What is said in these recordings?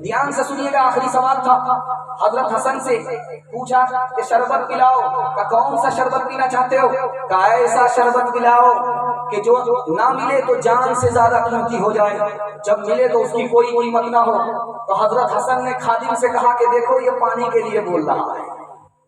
دھیان سے سنیے گا، آخری سوال تھا حضرت حسن سے پوچھا کہ شربت پلاؤ، کہ کون سا شربت پینا چاہتے ہو؟ کہ ایسا شربت پلاؤ کہ جو نہ ملے تو جان سے زیادہ قیمتی ہو جائے، جب ملے تو اس کی کوئی قیمت نہ ہو۔ تو حضرت حسن نے خادم سے کہا کہ دیکھو یہ پانی کے لیے بول رہا ہے،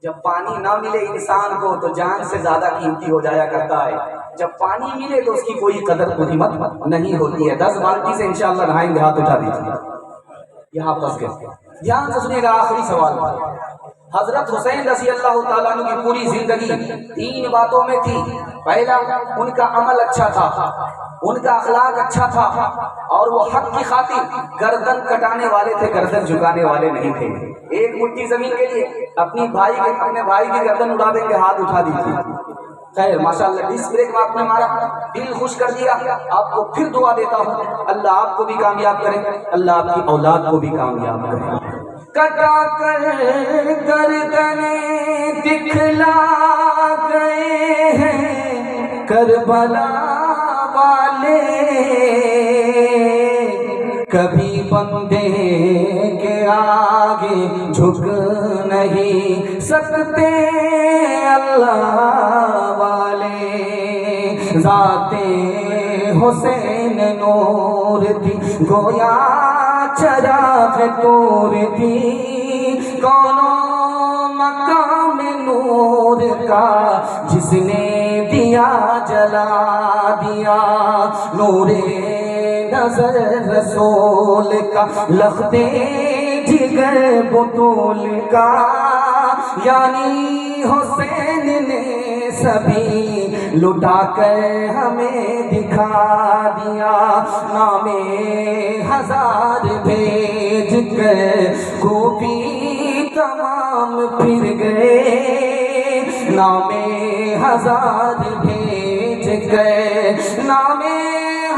جب پانی نہ ملے انسان کو تو جان سے زیادہ قیمتی ہو جایا کرتا ہے، جب پانی ملے تو اس کی کوئی قدر قیمت نہیں ہوتی ہے۔ 10 بالٹی سے انشاءاللہ نہائیں گے، ہاتھ اٹھا دیجیے، یہاں پھنس گئے۔ دھیان سے سنیے گا، آخری سوال۔ حضرت حسین رضی اللہ تعالیٰ عنہ کی پوری زندگی 3 باتوں میں تھی۔ پہلا، ان کا عمل اچھا تھا، ان کا اخلاق اچھا تھا، اور وہ حق کی خاطر گردن کٹانے والے تھے، گردن جھکانے والے نہیں تھے۔ ایک مٹھی زمین کے لیے اپنے بھائی کی گردن اڑا دیں گے، ہاتھ اٹھا دیجیے۔ خیر ماشاءاللہ، ڈس بریک میں آپ نے مارا، دل خوش کر دیا۔ آپ کو پھر دعا دیتا ہوں، اللہ آپ کو بھی کامیاب کرے، اللہ آپ کی اولاد کو بھی کامیاب کرے۔ کٹا کر گردنیں دکھلا گئے ہیں کربلا والے، کبھی بندے کے آگے جھک نہیں سکتے اللہ والے۔ ذات حسین نور تھی گویا چراغ طور تھی، کونوں مقام نور کا جس نے دیا جلا دیا، نور نظر رسول کا لخت جگر بطول کا، یعنی حسین نے سبھی لٹا کر ہمیں دکھا دیا۔ نام ہزار بھیج کر گوپی تمام پھر گئے، نام ہزار بھیج گئے، نام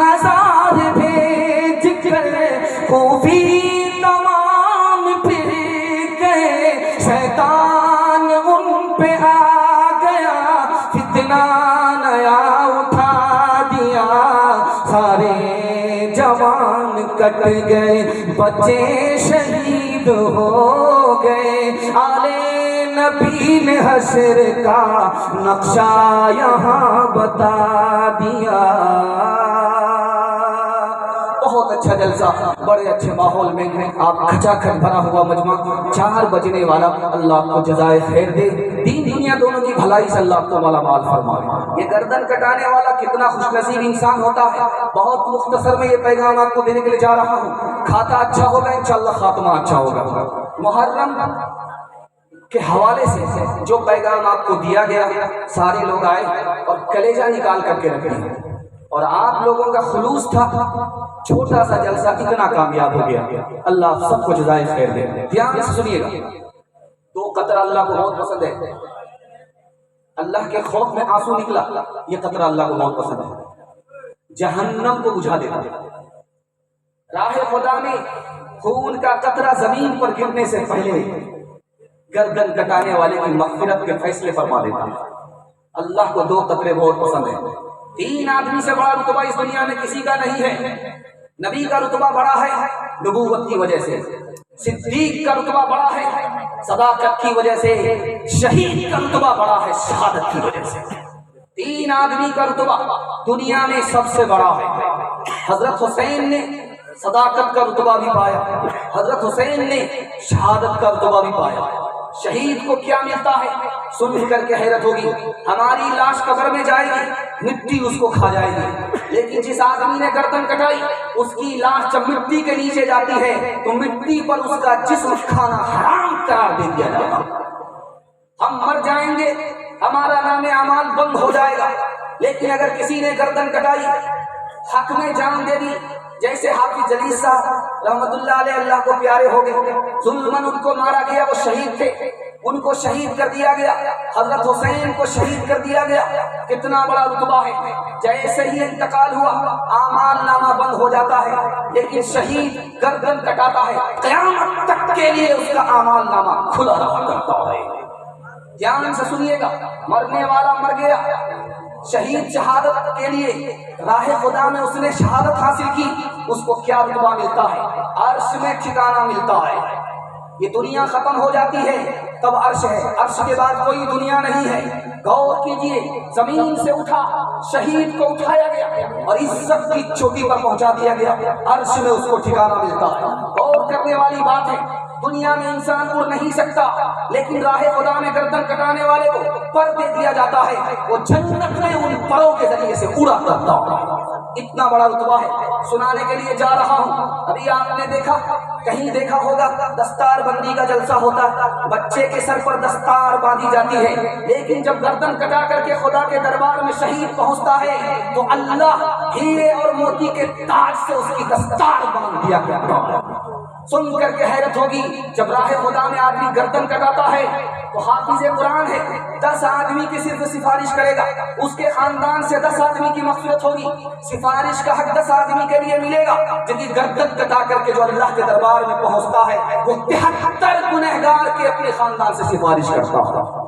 ہزار بھیج کر گوپی تمام پھر گئے، شیطان ان پہ آ گیا، فتنہ نیا اٹھا دیا، سارے جوان کٹ گئے، بچے شہید ہو گئے، آلے نبی نے حشر کا نقشہ یہاں بتا دیا۔ بہت اچھا جلسہ، بڑے اچھے ماحول میں آپ کھچا کھچ بھرا ہوا مجمع، 4 بجنے والا، اللہ آپ کو جزائے خیر دے، دین دنیا دونوں کی بھلائی سے اللہ آپ کو مالا مال فرمائے۔ یہ گردن کٹانے والا کتنا خوش نصیب انسان ہوتا ہے۔ بہت مختصر میں یہ پیغام آپ کو دینے کے لیے جا رہا ہوں، کھاتا اچھا ہوگا انشاءاللہ خاتمہ اچھا ہوگا۔ محرم کے حوالے سے جو پیغام آپ کو دیا گیا، سارے لوگ آئے اور کلیجہ نکال کر کے رکھے، اور آپ لوگوں کا خلوص تھا، چھوٹا سا جلسہ اتنا کامیاب ہو گیا۔ اللہ آپ سب کو جزائے خیر دے۔ دھیان سے سنیے گا، 2 قطرہ اللہ کو بہت پسند ہے، اللہ کے خوف میں آنسو نکلا، یہ قطرہ اللہ کو بہت پسند ہے، جہنم کو بجھا دیتا ہے۔ راہ خدا میں خون کا قطرہ زمین پر گرنے سے پہلے گردن کٹانے والے کی مغفرت کے فیصلے فرما دیتا ہے۔ اللہ کو 2 قطرے بہت پسند ہیں۔ 3 آدمی سے بڑا رتبہ اس دنیا میں کسی کا نہیں ہے۔ نبی کا رتبہ بڑا ہے نبوت کی وجہ سے، صدیق کا رتبہ بڑا ہے صداقت کی وجہ سے، شہید کا رتبہ بڑا ہے شہادت کی وجہ سے۔ 3 آدمی کا رتبہ دنیا میں سب سے بڑا ہے۔ حضرت حسین نے صداقت کا رتبہ بھی پایا، حضرت حسین نے شہادت کا رتبہ بھی پایا۔ شہید کو کیا ملتا ہے سن کر کے حیرت ہوگی، ہماری لاش قبر میں جائے گی، مٹی اس کو کھا جائے گی، لیکن جس آدمی نے گردن کٹائی اس کی لاش جب مٹی کے نیچے جاتی ہے تو مٹی پر اس کا جسم کھانا حرام قرار دے دیا جاتا ہے۔ ہم مر جائیں گے، ہمارا نام اعمال بند ہو جائے گا، لیکن اگر کسی نے گردن کٹائی، حق میں جان دے دی، جیسے حافظ جلیل صاحب رحمت اللہ علیہ، اللہ کو پیارے ہو گئے، ظلماً ان کو مارا گیا، وہ شہید تھے، ان کو شہید کر دیا گیا، حضرت حسین کو شہید کر دیا گیا، کتنا بڑا رتبہ ہے۔ جیسے ہی انتقال ہوا اعمال نامہ بند ہو جاتا ہے، لیکن شہید گردن کٹاتا ہے، قیامت تک کے لیے اس کا اعمال نامہ کھلا رہا کرتا ہے۔ دھیان سے سنیے گا، مرنے والا مر گیا، شہید شہادت کے لیے راہ خدا میں اس نے شہادت حاصل کی، اس کو کیا رتبہ ملتا ہے؟ عرش میں ٹھکانہ ملتا ہے۔ یہ دنیا ختم ہو جاتی ہے تب عرش ہے، عرش کے بعد کوئی دنیا نہیں ہے۔ غور کیجئے، زمین سے اٹھا شہید کو اٹھایا گیا اور عزت کی چوٹی پر پہنچا دیا گیا، عرش میں اس کو ٹھکانہ ملتا ہے۔ غور کرنے والی بات ہے، دنیا میں انسان اڑ نہیں سکتا، لیکن راہ خدا میں گردن کٹانے والے کو پر دے دیا جاتا ہے، وہ جنت میں ان پروں کے ذریعے سے اڑا کرتا ہے۔ اتنا بڑا رتبہ ہے، سنانے کے لیے جا رہا ہوں۔ ابھی آپ نے دیکھا، کہیں دیکھا ہوگا، دستار بندی کا جلسہ ہوتا ہے، بچے کے سر پر دستار باندھی جاتی ہے، لیکن جب گردن کٹا کر کے خدا کے دربار میں شہید پہنچتا ہے تو اللہ ہیرے اور موتی کے تاج سے اس کی دستار باندھ دیا کرتا ہے۔ سن کر کے حیرت ہوگی، جب راہ خدا میں آدمی گردن کٹاتا ہے تو حافظ قرآن ہے، 10 آدمی کی صرف سفارش کرے گا، اس کے خاندان سے 10 آدمی کی مغفرت ہوگی، سفارش کا حق 10 آدمی کے لیے ملے گا، جبکہ گردن کٹا کر کے جو اللہ کے دربار میں پہنچتا ہے وہ 73 گنہگار کے اپنے خاندان سے سفارش کرتا ہے۔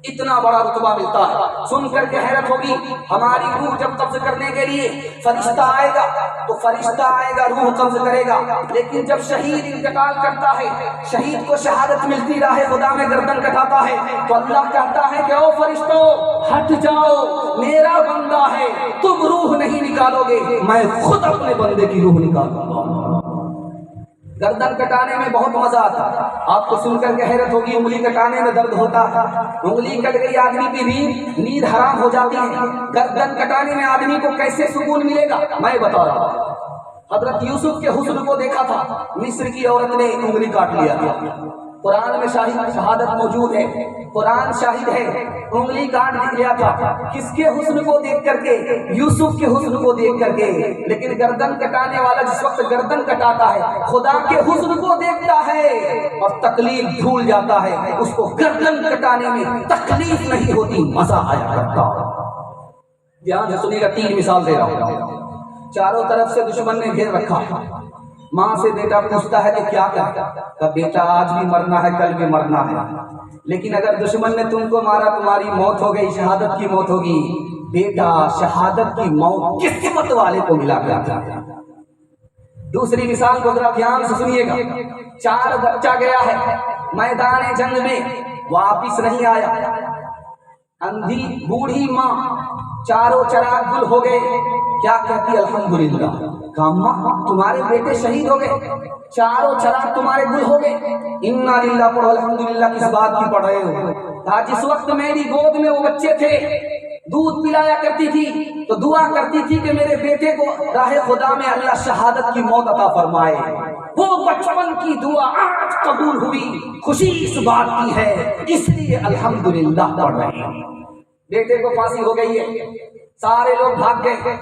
اتنا بڑا رتبہ ملتا ہے۔ سن کر کے حیرت ہوگی، ہماری روح جب قبض کرنے کے لیے فرشتہ آئے گا تو فرشتہ آئے گا، روح قبض کرے گا، لیکن جب شہید انتقال کرتا ہے، شہید کو شہادت ملتی، راہ خدا میں گردن کٹاتا ہے تو اللہ کہتا ہے کہ او فرشتوں ہٹ جاؤ، میرا بندہ ہے، تم روح نہیں نکالو گے، میں خود اپنے بندے کی روح نکالوں گا۔ گردن کٹانے میں بہت مزہ آتا، آپ کو سن کر کے حیرت ہوگی، انگلی کٹانے میں درد ہوتا تھا، انگلی کٹ گئی آدمی کی نیند حرام ہو جاتی ہے، گردن کٹانے میں آدمی کو کیسے سکون ملے گا میں بتا رہا ہوں۔ حضرت یوسف کے حسن کو دیکھا تھا، مصر کی عورت نے انگلی کاٹ لیا تھا، قرآن میں شہادت موجود ہے، قرآن شاہد ہے، انگلی کاٹ دیا تھا، کس کے حسن کو دیکھ کر کے؟ یوسف کے حسن کو دیکھ کر کے۔ لیکن گردن کٹانے والا جس وقت گردن کٹاتا ہے خدا کے حسن کو دیکھتا ہے اور تکلیف بھول جاتا ہے، اس کو گردن کٹانے میں تکلیف نہیں ہوتی، مزہ آیا کرتا ہے۔ دھیان سے سنیے گا، 3 مثال دے رہا ہوں۔ چاروں طرف سے دشمن نے گھیر رکھا، ماں سے بیٹا پوچھتا ہے کہ کیا کرے گا؟ بیٹا آج بھی مرنا ہے، کل بھی مرنا ہے، لیکن اگر دشمن نے تم کو مارا تمہاری موت ہو گئی، شہادت کی موت ہوگی۔ بیٹا شہادت کی موت قسمت والے کو ملا کرتا ہے۔ دوسری مثال کو ذرا دھیان سے سنیے گا، 4 بچہ گیا ہے میدان جنگ میں، واپس نہیں آیا، اندھی بوڑھی ماں، چاروں چراغ گل ہو گئے، کیا کہتی؟ الحمدللہ۔ کہا ماں تمہارے بیٹے شہید ہو گئے، چاروں چراغ تمہارے گل ہو گئے، انا للہ پڑھو، الحمدللہ کس بات کی پڑھ رہے ہو؟ کہا جس وقت میری گود میں وہ بچے تھے، دودھ پلایا کرتی تھی تو دعا کرتی تھی کہ میرے بیٹے کو راہ خدا میں اللہ شہادت کی موت عطا فرمائے، وہ بچپن کی دعا آج قبول ہوئی، خوشی اس بات کی ہے، اس لیے الحمدللہ پڑھ رہے ہیں۔ بیٹے کو پھانسی ہو گئی ہے، سارے لوگ بھاگ گئے،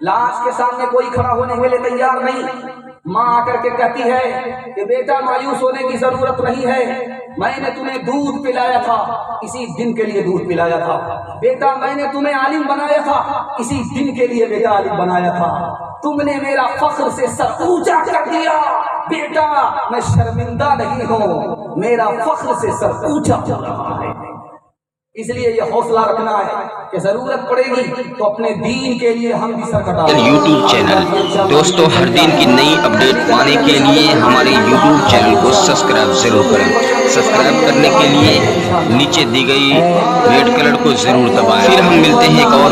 لاش کے سامنے کوئی کھڑا ہونے کے لیے تیار نہیں۔ ماں آ کر کے کہتی ہے کہ بیٹا مایوس ہونے کی ضرورت نہیں ہے، میں نے تمہیں دودھ پلایا تھا، اسی دن کے لیے دودھ پلایا تھا، بیٹا میں نے تمہیں عالم بنایا تھا، اسی دن کے لیے بیٹا عالم بنایا تھا، تم نے میرا فخر سے سر اونچا کر دیا، بیٹا میں شرمندہ نہیں ہوں، میرا فخر سے سر اونچا ہو رہا ہے۔ اس لیے یہ حوصلہ رکھنا ہے کہ ضرورت پڑے گی تو اپنے دین کے لیے ہم بھی سر کٹائیں۔ یوٹیوب چینل دوستو، ہر دن کی نئی اپڈیٹ پانے کے لیے ہمارے یوٹیوب چینل کو سبسکرائب ضرور کریں۔ سبسکرائب کرنے کے لیے نیچے دی گئی ریڈ کلر کو ضرور دبائیں۔ پھر ہم ملتے ہیں ایک اور